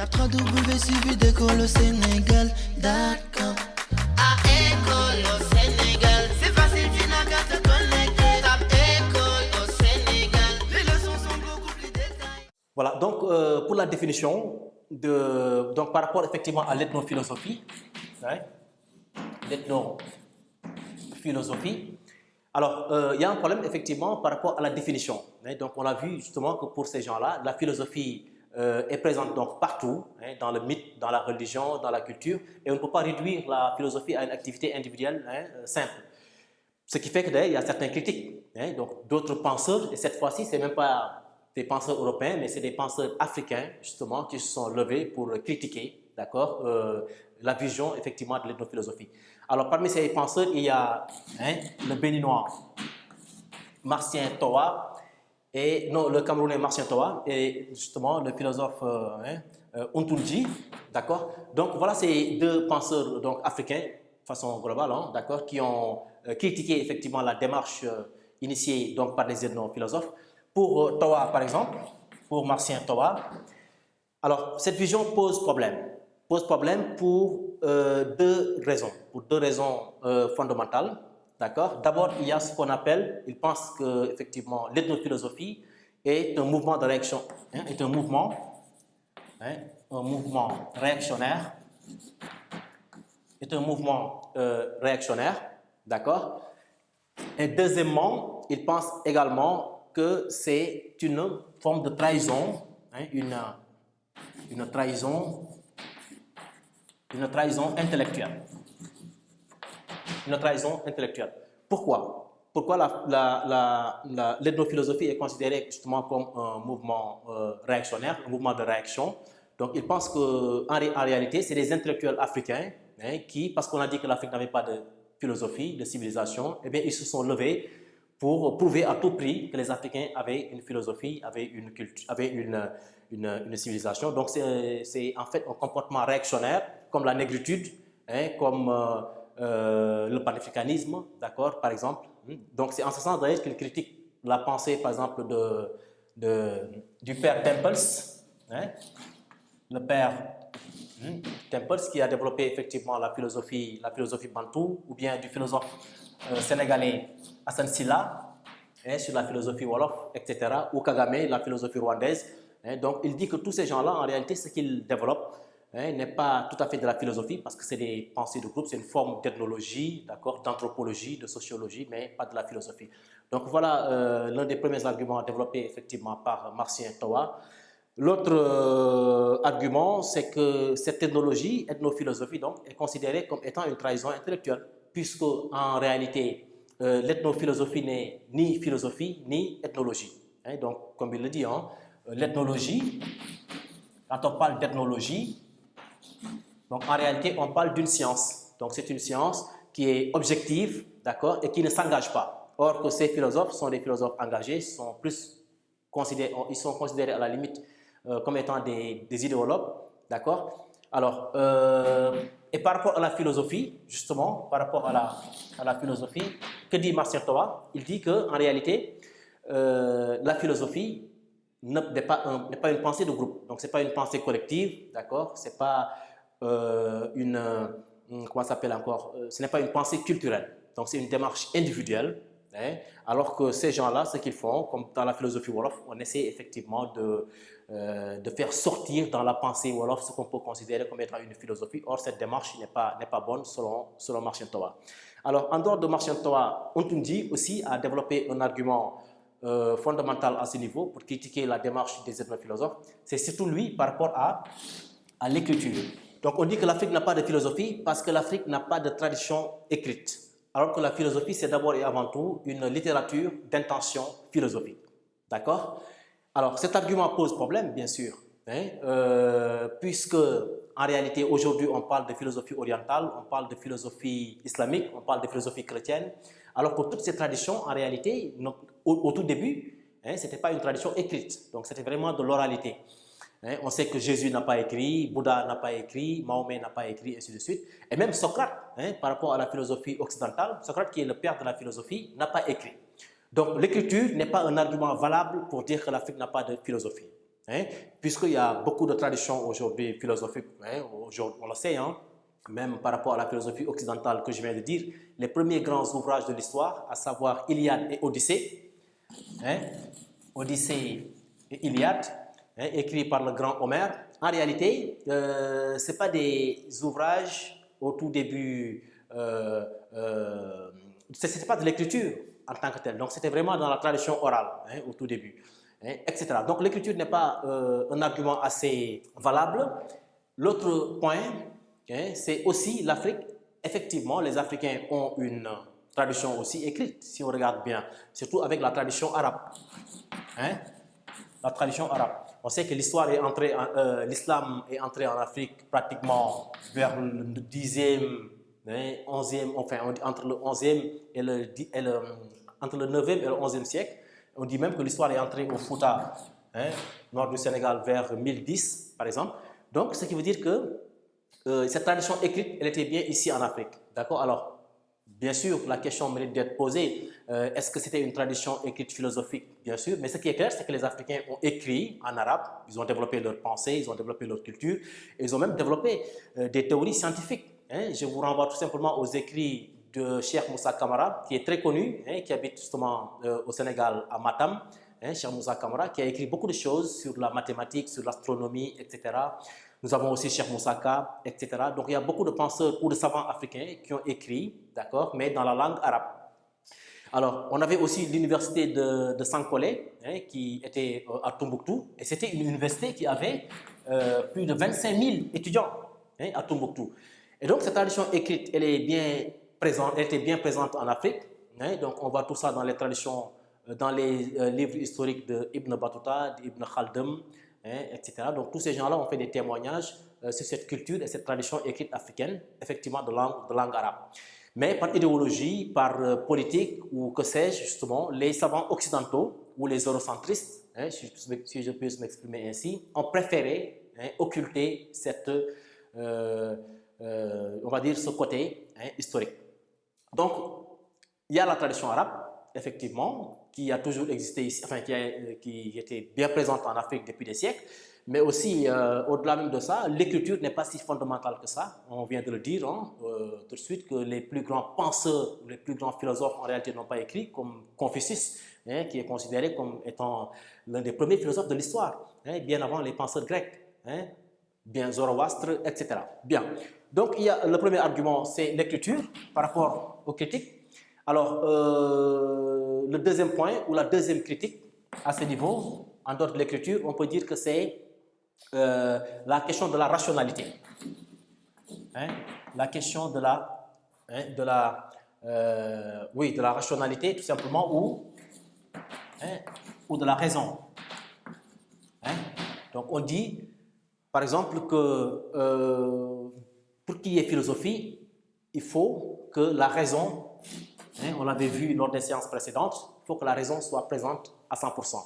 Tape www.suividécole-au-sénégal.com. À École au Sénégal, c'est facile, tu n'as qu'à te connecter. Tape École au Sénégal, les leçons sont beaucoup plus détaillées. Voilà, donc pour la définition, donc par rapport effectivement à l'ethnophilosophie, hein, l'ethnophilosophie, alors il y a un problème effectivement par rapport à la définition. Hein, donc on a vu justement que pour ces gens-là, la philosophie est présente donc partout, hein, dans le mythe, dans la religion, dans la culture, et on ne peut pas réduire la philosophie à une activité individuelle, hein, simple. Ce qui fait qu'il y a certaines critiques, hein, donc d'autres penseurs, et cette fois-ci, ce n'est même pas des penseurs européens, mais c'est des penseurs africains, justement, qui se sont levés pour critiquer, d'accord, la vision, effectivement, de l'ethnophilosophie. Alors, parmi ces penseurs, il y a, hein, le béninois Martien Toa, et non, le Camerounais Martien Toa, et justement, le philosophe Untunji, d'accord. Donc, voilà ces deux penseurs donc, africains, de façon globale, hein, d'accord, qui ont critiqué, effectivement, la démarche initiée donc, par les ethnophilosophes. Pour Toa, par exemple, pour Martien Toa, alors cette vision pose problème. Pose problème pour deux raisons fondamentales. D'accord. D'abord, il y a ce qu'on appelle, il pense que effectivement l'ethnophilosophie est un mouvement de réaction, hein, est un mouvement réactionnaire, d'accord. Et deuxièmement, il pense également que c'est une forme de trahison, hein, une trahison intellectuelle. Une trahison intellectuelle. Pourquoi? Pourquoi l'ethnophilosophie est considérée justement comme un mouvement réactionnaire, un mouvement de réaction? Donc, il pense qu'en réalité, c'est des intellectuels africains, hein, qui, parce qu'on a dit que l'Afrique n'avait pas de philosophie, de civilisation, eh bien, ils se sont levés pour prouver à tout prix que les Africains avaient une philosophie, avaient une culture, avaient une civilisation. Donc, c'est en fait un comportement réactionnaire, comme la négritude, hein, comme le panafricanisme, d'accord, par exemple. Donc, c'est en ce sens d'ailleurs qu'il critique la pensée, par exemple, du père Temples, hein, le père Temples, qui a développé effectivement la philosophie bantou, ou bien du philosophe sénégalais Hassan Silla, hein, sur la philosophie wolof, etc., ou Kagame, la philosophie rwandaise. Hein, donc, il dit que tous ces gens-là, en réalité, ce qu'ils développent, hein, n'est pas tout à fait de la philosophie, parce que c'est des pensées de groupe, c'est une forme d'ethnologie, d'accord, d'anthropologie, de sociologie, mais pas de la philosophie. Donc voilà l'un des premiers arguments développés effectivement par Martien Toa. L'autre argument, c'est que cette ethnologie, ethnophilosophie, donc, est considérée comme étant une trahison intellectuelle, puisque en réalité, l'ethnophilosophie n'est ni philosophie ni ethnologie. Hein, donc, comme il le dit, hein, l'ethnologie, quand on parle d'ethnologie, donc en réalité, on parle d'une science. Donc c'est une science qui est objective, d'accord, et qui ne s'engage pas. Or que ces philosophes sont des philosophes engagés, ils sont considérés à la limite comme étant des idéologues, d'accord. Alors, et par rapport à la philosophie, justement, par rapport à la philosophie, que dit Martien Toa? Il dit qu'en réalité, la philosophie n'est pas une pensée de groupe, donc c'est pas une pensée collective, d'accord, c'est pas comment ça s'appelle encore, ce n'est pas une pensée culturelle, donc c'est une démarche individuelle, hein, alors que ces gens-là, ce qu'ils font, comme dans la philosophie wolof, on essaie effectivement de faire sortir dans la pensée wolof ce qu'on peut considérer comme étant une philosophie. Or, cette démarche n'est pas bonne selon Martien Toa. Alors, en dehors de Martien Toa, Untunji aussi a développé un argument fondamental à ce niveau pour critiquer la démarche des ethnophilosophes. C'est surtout lui par rapport à l'écriture. Donc, on dit que l'Afrique n'a pas de philosophie parce que l'Afrique n'a pas de tradition écrite. Alors que la philosophie, c'est d'abord et avant tout une littérature d'intention philosophique. D'accord? Alors, cet argument pose problème, bien sûr, hein, puisque, en réalité, aujourd'hui, on parle de philosophie orientale, on parle de philosophie islamique, on parle de philosophie chrétienne, alors que toutes ces traditions, en réalité, au tout début, hein, ce n'était pas une tradition écrite, donc c'était vraiment de l'oralité. Hein, on sait que Jésus n'a pas écrit, Bouddha n'a pas écrit, Mahomet n'a pas écrit, et ainsi de suite. Et même Socrate, hein, par rapport à la philosophie occidentale, Socrate, qui est le père de la philosophie, n'a pas écrit. Donc l'écriture n'est pas un argument valable pour dire que l'Afrique n'a pas de philosophie. hein, puisqu'il y a beaucoup de traditions aujourd'hui philosophiques, hein, on le sait, hein, même par rapport à la philosophie occidentale que je viens de dire, les premiers grands ouvrages de l'histoire, à savoir Iliade et Odyssée, hein, Odyssée et Iliade, hein, écrits par le grand Homère, en réalité, ce n'est pas des ouvrages au tout début, ce n'était pas de l'écriture en tant que telle, donc c'était vraiment dans la tradition orale, hein, au tout début, hein, etc. Donc l'écriture n'est pas un argument assez valable. L'autre point, hein, c'est aussi l'Afrique. Effectivement, les Africains ont une tradition aussi écrite, si on regarde bien, surtout avec la tradition arabe. Hein? La tradition arabe. On sait que l'islam est entré en Afrique pratiquement vers le 10e, hein, 11e, enfin entre le 11e et entre le 9e et le 11e siècle. On dit même que l'histoire est entrée au Fouta, hein, nord du Sénégal, vers 1010, par exemple. Donc, ce qui veut dire que cette tradition écrite, elle était bien ici en Afrique. D'accord? Alors, bien sûr, la question mérite d'être posée. Est-ce que c'était une tradition écrite philosophique? Bien sûr, mais ce qui est clair, c'est que les Africains ont écrit en arabe, ils ont développé leur pensée, ils ont développé leur culture, et ils ont même développé des théories scientifiques. Hein. Je vous renvoie tout simplement aux écrits de Cheikh Moussa Kamara, qui est très connu, hein, qui habite justement au Sénégal, à Matam. Hein, Cheikh Moussa Kamara, qui a écrit beaucoup de choses sur la mathématique, sur l'astronomie, etc. Nous avons aussi Cheikh Moussaka, etc. Donc il y a beaucoup de penseurs ou de savants africains qui ont écrit, d'accord, mais dans la langue arabe. Alors, on avait aussi l'université de Sankolé, hein, qui était à Tombouctou, et c'était une université qui avait plus de 25 000 étudiants, hein, à Tombouctou. Et donc cette tradition écrite, elle était bien présente en Afrique. Hein, donc on voit tout ça dans les traditions, dans les livres historiques de Ibn Battuta, d'Ibn Khaldun, hein, etc. Donc tous ces gens-là ont fait des témoignages sur cette culture et cette tradition écrite africaine, effectivement de langue arabe. Mais par idéologie, par politique ou que sais-je, justement, les savants occidentaux ou les eurocentristes, hein, si je peux m'exprimer ainsi, ont préféré, hein, occulter cette, on va dire, ce côté, hein, historique. Donc, il y a la tradition arabe, effectivement, qui a toujours existé ici, enfin qui était bien présente en Afrique depuis des siècles, mais aussi, au-delà même de ça, l'écriture n'est pas si fondamentale que ça. On vient de le dire, hein, tout de suite, que les plus grands penseurs, les plus grands philosophes en réalité n'ont pas écrit, comme Confucius, hein, qui est considéré comme étant l'un des premiers philosophes de l'histoire, hein, bien avant les penseurs grecs, hein, bien Zoroastre, etc. Bien. Donc, il y a, le premier argument, c'est l'écriture par rapport aux critiques. Alors, le deuxième point, ou la deuxième critique à ce niveau, en dehors de l'écriture, on peut dire que c'est la question de la rationalité. Hein? La question de la, hein, de la rationalité, tout simplement, ou de la raison. Hein? Donc, on dit, par exemple, que pour qu'il y ait philosophie, il faut que la raison, hein, on l'avait vu lors des séances précédentes, il faut que la raison soit présente à 100%.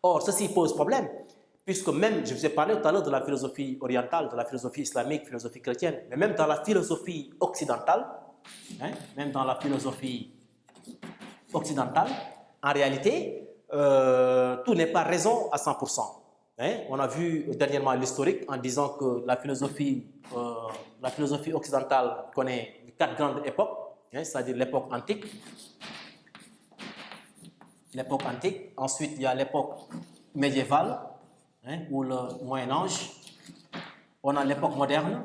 Or, ceci pose problème, puisque même, je vous ai parlé tout à l'heure de la philosophie orientale, de la philosophie islamique, philosophie chrétienne, mais même dans la philosophie occidentale, hein, même dans la philosophie occidentale, en réalité, tout n'est pas raison à 100%. Hein. On a vu dernièrement l'historique en disant que la philosophie occidentale connaît 4 grandes époques, hein, c'est-à-dire l'époque antique. L'époque antique. Ensuite, il y a l'époque médiévale, hein, ou le Moyen-Âge. On a l'époque moderne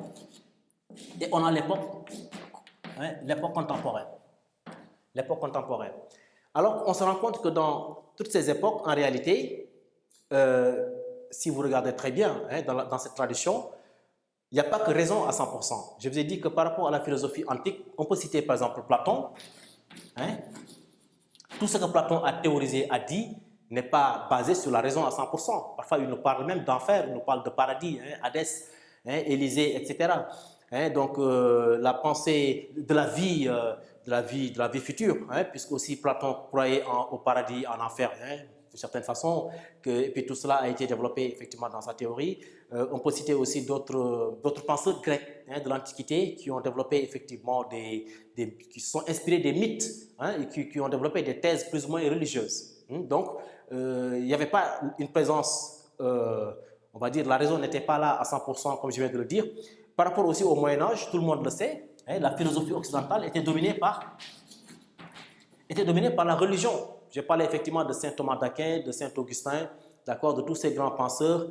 et on a l'époque, hein, l'époque contemporaine. L'époque contemporaine. Alors, on se rend compte que dans toutes ces époques, en réalité, si vous regardez très bien, hein, dans cette tradition, il n'y a pas que raison à 100%. Je vous ai dit que par rapport à la philosophie antique, on peut citer par exemple Platon. Hein, tout ce que Platon a théorisé, a dit, n'est pas basé sur la raison à 100%. Parfois, il nous parle même d'enfer, il nous parle de paradis, hein, Hadès, hein, Élysée, etc. Hein, donc, la pensée de la vie future, hein, puisque aussi Platon croyait au paradis, en enfer, hein, de certaine façon, et puis tout cela a été développé effectivement dans sa théorie. On peut citer aussi d'autres penseurs grecs, hein, de l'Antiquité qui ont développé effectivement qui sont inspirés des mythes, hein, et qui ont développé des thèses plus ou moins religieuses. Donc, il n'y avait pas une présence on va dire, la raison n'était pas là à 100%, comme je viens de le dire. Par rapport aussi au Moyen-Âge, tout le monde le sait, la philosophie occidentale était dominée par la religion. J'ai parlé effectivement de saint Thomas d'Aquin, de saint Augustin, d'accord, de tous ces grands penseurs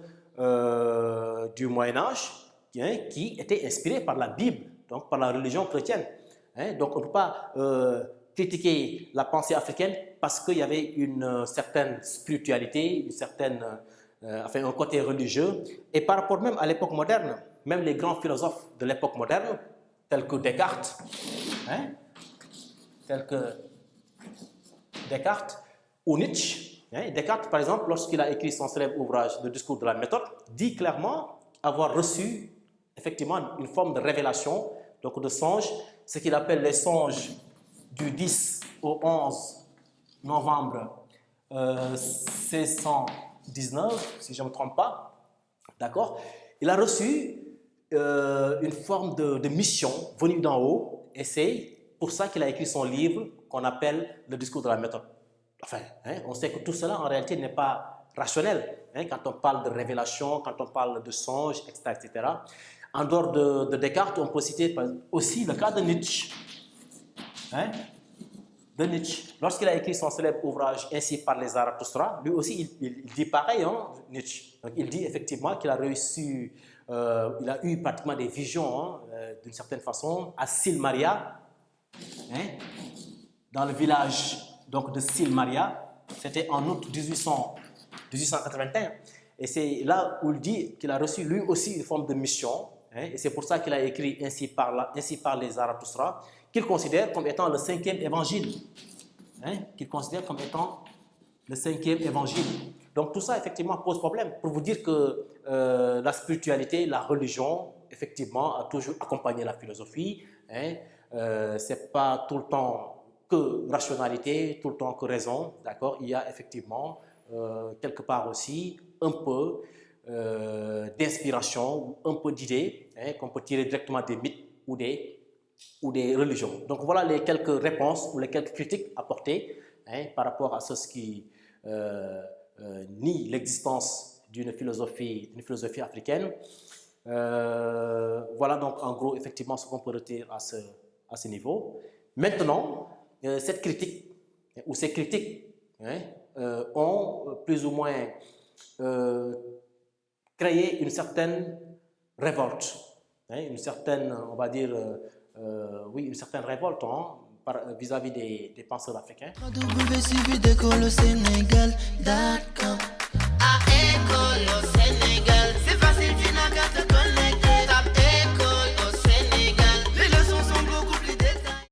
du Moyen-Âge qui étaient inspirés par la Bible, donc par la religion chrétienne. Donc on ne peut pas critiquer la pensée africaine parce qu'il y avait une certaine spiritualité, un côté religieux. Et par rapport même à l'époque moderne, même les grands philosophes de l'époque moderne, tels que Descartes, ou Nietzsche. Descartes, par exemple, lorsqu'il a écrit son célèbre ouvrage, Le discours de la méthode, dit clairement avoir reçu effectivement une forme de révélation, donc de songe, ce qu'il appelle les songes du 10 au 11 novembre 1619, si je ne me trompe pas, d'accord. Il a reçu une forme de mission venue d'en haut, et c'est pour ça qu'il a écrit son livre qu'on appelle Le discours de la méthode. Enfin, on sait que tout cela en réalité n'est pas rationnel. Quand on parle de révélation, quand on parle de songe, etc., etc. En dehors de Descartes, on peut citer aussi le cas de Nietzsche. Lorsqu'il a écrit son célèbre ouvrage Ainsi parlait Zarathustra, lui aussi il dit pareil, Nietzsche. Donc, il dit effectivement qu'il a reçu, il a eu pratiquement des visions, d'une certaine façon, à Silmaria, dans le village donc, de Silmaria. C'était en août 1881. Et c'est là où il dit qu'il a reçu lui aussi une forme de mission. Et c'est pour ça qu'il a écrit Ainsi parlait Zarathustra, qu'il considère comme étant le 5e évangile. Qu'il considère comme étant le 5e évangile. Donc tout ça, effectivement, pose problème. Pour vous dire que la spiritualité, la religion, effectivement, a toujours accompagné la philosophie. C'est pas tout le temps que rationalité, tout le temps que raison, d'accord. Il y a effectivement, quelque part aussi, un peu d'inspiration, un peu d'idées, qu'on peut tirer directement des mythes ou des religions. Donc voilà les quelques réponses ou les quelques critiques apportées par rapport à ce qui nie l'existence d'une philosophie africaine. Voilà donc en gros effectivement ce qu'on peut retenir à ce niveau. Maintenant, cette critique ou ces critiques ont plus ou moins créé une certaine révolte, une certaine, on va dire, une certaine révolte vis-à-vis des penseurs africains. www.suividecolosénégal.com